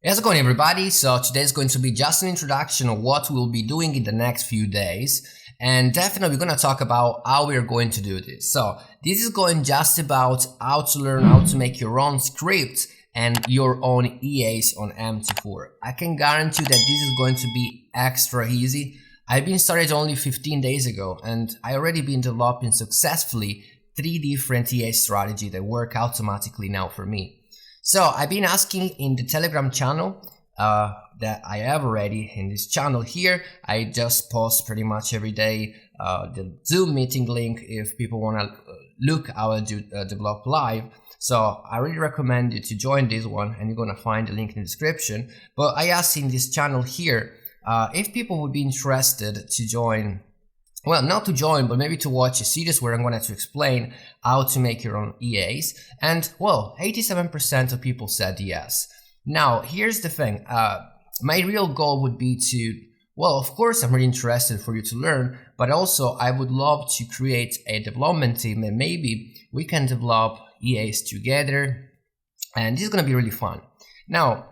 How's it going, everybody? So today is going to be just an introduction of what we'll be doing in the next few days, and definitely we're going to talk about how we're going to do this. So this is going just about how to learn how to make your own scripts and your own EAs on MT4. I can guarantee you that this is going to be extra easy. I've been started only 15 days ago, and I already been developing successfully 3 different EA strategies that work automatically now for me. So I've been asking in the Telegram channel that I have already in this channel here. I just post pretty much every day the Zoom meeting link if people want to look how I do develop live. So I really recommend you to join this one, and you're going to find the link in the description. But I asked in this channel here if people would be interested to join. Well, not to join, but maybe to watch a series where I'm going to explain how to make your own EAs. And, well, 87% of people said yes. Now, here's the thing. My real goal would be to, well, of course, I'm really interested for you to learn, but also I would love to create a development team, and maybe we can develop EAs together. And this is going to be really fun. Now,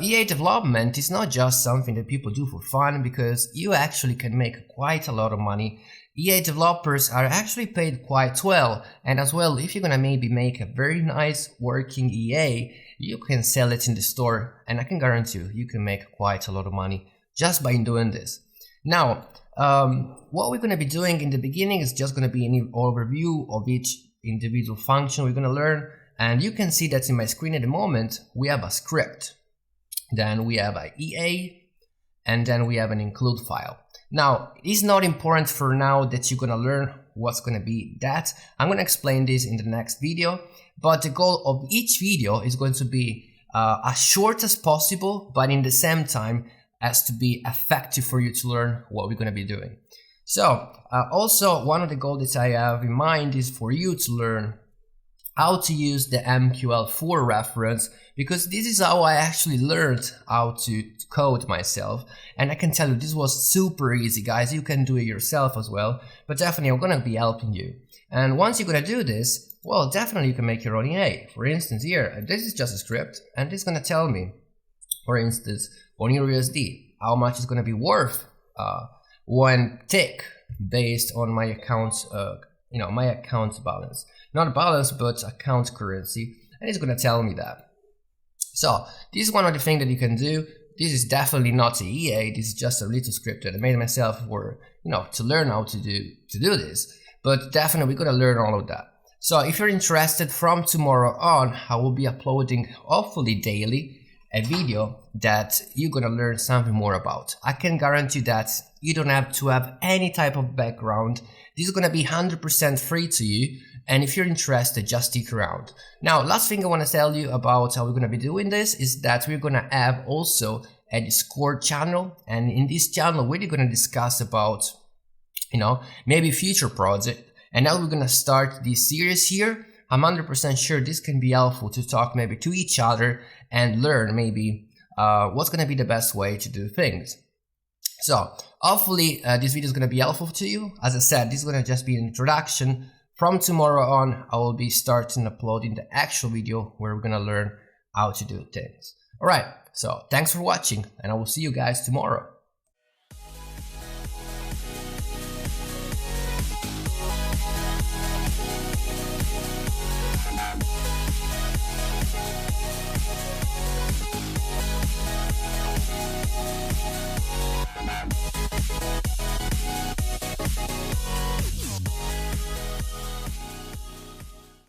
EA development is not just something that people do for fun, because you actually can make quite a lot of money. EA developers are actually paid quite well, and as well, if you're gonna maybe make a very nice working EA, you can sell it in the store, and I can guarantee you can make quite a lot of money just by doing this. Now, what we're gonna be doing in the beginning is just gonna be an overview of each individual function we're gonna learn, and you can see that in my screen at the moment we have a script. Then we have an EA, and then we have an include file. Now, it's not important for now that you're gonna learn what's gonna be that. I'm gonna explain this in the next video, but the goal of each video is going to be as short as possible, but in the same time as to be effective for you to learn what we're gonna be doing. So, also one of the goals that I have in mind is for you to learn how to use the MT4 reference, because this is how I actually learned how to code myself, and I can tell you this was super easy, guys. You can do it yourself as well, but definitely I'm gonna be helping you. And once you're gonna do this, well, definitely you can make your own EA. For instance, here, this is just a script, and this is gonna tell me, for instance, on your USD, how much it's gonna be worth when tick based on my account, my account balance. Not balance, but account currency, and it's gonna tell me that. So this is one of the things that you can do. This is definitely not a EA. This is just a little script that I made myself for, to learn how to do this. But definitely we're gonna learn all of that. So if you're interested, from tomorrow on, I will be uploading, hopefully daily, a video that you're gonna learn something more about. I can guarantee that you don't have to have any type of background. This is gonna be 100% free to you, and if you're interested, just stick around. Now, last thing I wanna tell you about how we're gonna be doing this is that we're gonna have also a Discord channel, and in this channel, we're gonna discuss about, maybe future project. And now we're gonna start this series here. I'm 100% sure this can be helpful to talk maybe to each other and learn maybe what's gonna be the best way to do things. So hopefully this video is gonna be helpful to you. As I said, this is gonna just be an introduction. From tomorrow on, I will be starting uploading the actual video where we're gonna learn how to do things. Alright, so thanks for watching, and I will see you guys tomorrow.